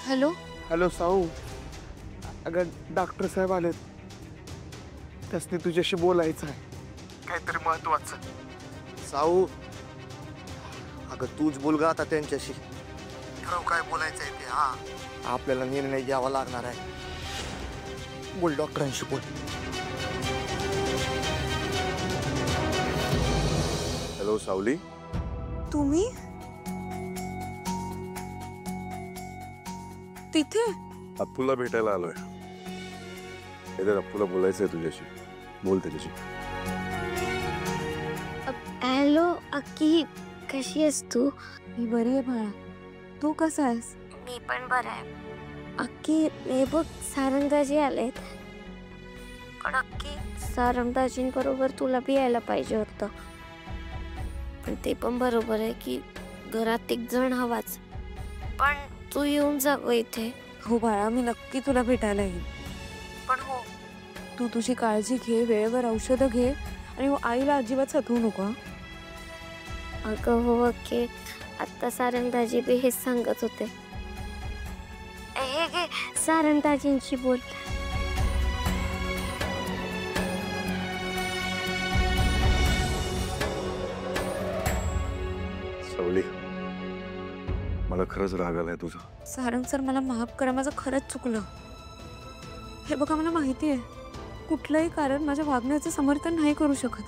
Hello hello साऊ, अगं doctor साहेब आलेत, त्यासनी तुझ्याशी बोलायचं आहे, काहीतरी महत्वाचं. साऊ, अगं तूच बोल ग आता त्यांच्याशी. ठरव काय बोलायचं आहे ते. हा, आपल्याला निर्णय घ्यावा लागणार आहे. बोल डॉक्टरांशी बोल. हॅलो सावली, तुम्ही तिथे? अप्पूला भेटायला आलोय. अप्पूला बोलायचंय तुझ्याशी, बोल त्याच्याशी. हॅलो अक्की, कशी आहेस तू? मी बरी आहे बाळा, तू कसा आहेस? मी पण बरं आहे. अक्की, हे बघ सारंगदाजी आलेत. पण अक्की, सारंगदाजींबरोबर तुला बी यायला पाहिजे होतं. पण ते पण बरोबर आहे की घरात एक जण हवाच. पण तू येऊन जा गं इथे. हो बाळा, मी नक्की तुला भेटायला येईन. पण हो, तू तुझी काळजी घे, वेळेवर औषधं घे आणि आईला अजिबात सतवू नको. अगं हो अक्की, आत्ता सारंगदाजी बी हेच सांगत होते. हे घे, सारंगदाजींशी बोल. सावली, मला खरंच राग आलाय तुझा. सारंग सर, मला माफ करा, माझं खरंच चुकलं. हे बघा, मला माहिती आहे कुठलंही कारण माझ्या वागण्याचं समर्थन नाही करू शकत.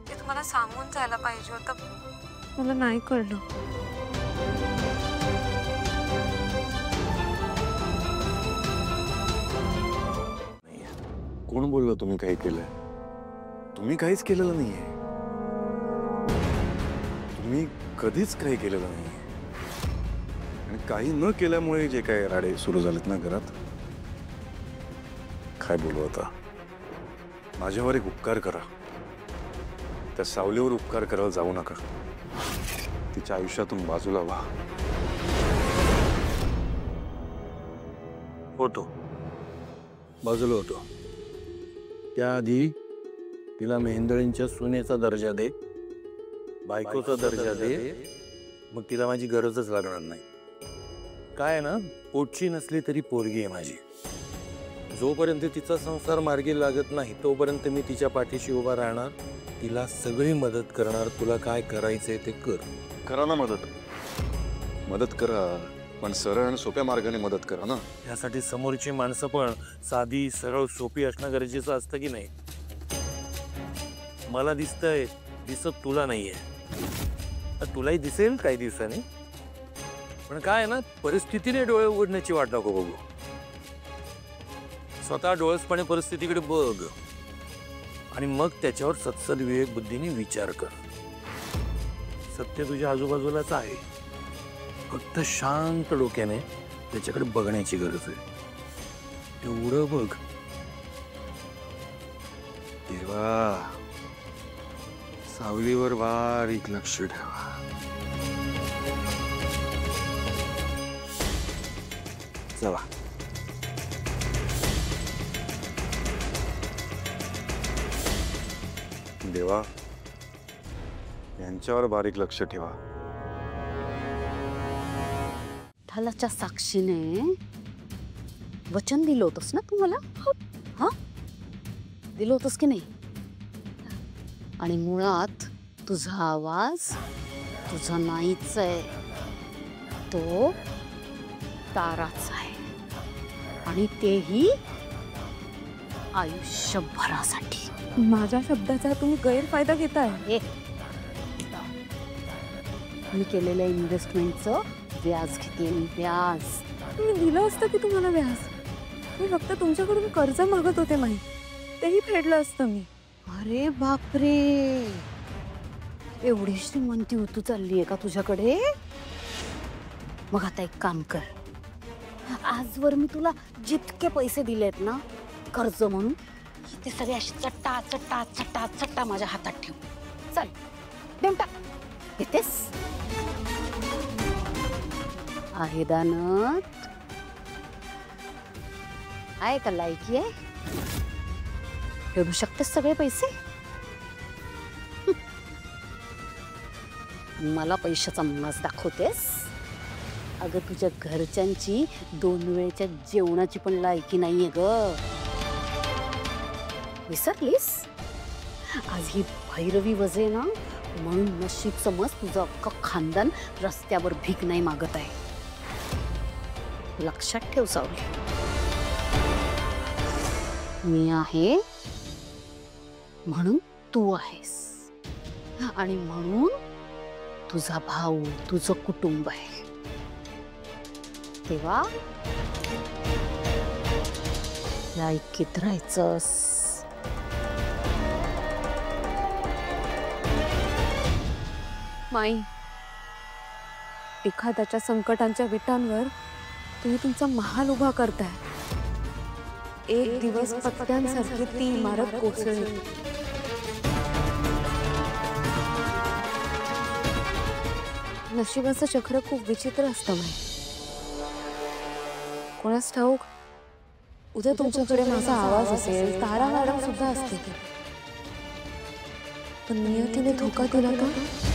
ते तुम्हाला सांगून जायला पाहिजे होतं, मला नाही कळलं. कोण बोललं तुम्ही काही केलंय? तुम्ही काहीच केलेलं नाहीये. तुम्ही कधीच काही केलेलं नाहीये. आणि काही न केल्यामुळे जे काही राडे सुरू झालेत ना घरात, काय बोलू आता. माझ्यावर एक उपकार करा. त्या सावलीवर उपकार करायला जाऊ नका. तिच्या आयुष्यातून बाजूला व्हा. होतो, बाजूला होतो. त्याआधी तिला मेहेंदळींच्या सुनेचा दर्जा दे, बायकोचा दर्जा दे, मग तिला माझी गरजच लागणार नाही. काय आहे ना, पोटची नसली तरी पोरगी आहे माझी. जोपर्यंत तिचा संसार मार्गी लागत नाही तोपर्यंत मी तिच्या पाठीशी उभा राहणार, तिला सगळी मदत करणार. तुला काय करायचंय ते कर. करा ना मदत. मदत करा, पण सरळ आणि सोप्या मार्गाने मदत करा ना. यासाठी समोरची माणसं पण साधी सरळ सोपी असणं गरजेचं असतं की नाही? मला दिसतंय, दिसत तुला नाहीये. तुलाही दिसेल काही दिवसांनी. पण काय ना, परिस्थितीने डोळे उघडण्याची वाट नको बघू. स्वतः डोळसपणे परिस्थितीकडे बघ आणि मग त्याच्यावर सत्सद विवेक बुद्धीने विचार कर. सत्य तुझ्या आजूबाजूलाच आहे, फक्त शांत डोक्याने त्याच्याकडे बघण्याची गरज आहे. तेवढं बघ. देवा, सावलीवर बारीक लक्ष ठेवा. चला. देवा, यांच्यावर बारीक लक्ष ठेवा. विठ्ठलाच्या साक्षीने वचन दिलं होतंस ना तुम्हाला? हा, दिलं होतंस की नाही? आणि मुळात तुझा आवाज तुझा नाहीच आहे, तो ताराच आहे. आणि तेही आयुष्यभरासाठी. माझ्या शब्दाचा तुम्ही गैरफायदा घेताय. मी केलेल्या इन्व्हेस्टमेंटचं व्याज घेते. व्याज मी दिलं असतं की तुम्हाला व्याज. मी फक्त तुमच्याकडून कर्ज मागत होते माही, तेही फेडलं असतं मी. अरे बापरे, एवढी श्रीमंती उतू चालली आहे का तुझ्याकडे? मग आता एक काम कर, आजवर मी तुला जितके पैसे दिलेत ना कर्ज म्हणून, ते सगळे असे चट्टा चट्टा चट्टा चट्टा माझ्या हातात ठेव. चल, देऊन टाक. येतेस? आहे दानत? आहे का लायकी आहे? फेडू शकतेस सगळे पैसे? मला पैशाचा माज दाखवतेस? अगं तुझ्या घरच्यांची 2 वेळच्या जेवणाची पण लायकी नाहीये ग. विसरलीस? आज ही भैरवी वजे ना, म्हणून नशीब समज तुझं अख्खं खानदान रस्त्यावर भीक नाही मागत आहे. लक्षात ठेव सावली, मी आहे म्हणून तू आहेस, आणि म्हणून तुझा भाऊ, तुझं कुटुंब आहे. तेव्हा लायकीत राहायचंस. माई, एखाद्याच्या संकटांच्या विटांवर तुम्ही तुमचा महाल उभा करताय. एक दिवस पत्त्यांसारखी ती इमारत कोसळेल. नशिबाचं चक्र खूप विचित्र असतं माई. कोणास ठाऊक, उद्या तुमच्याकडे माझा आवाज असेल, तारा मॅडम सुद्धा असतील, पण नियतीने धोका दिला तर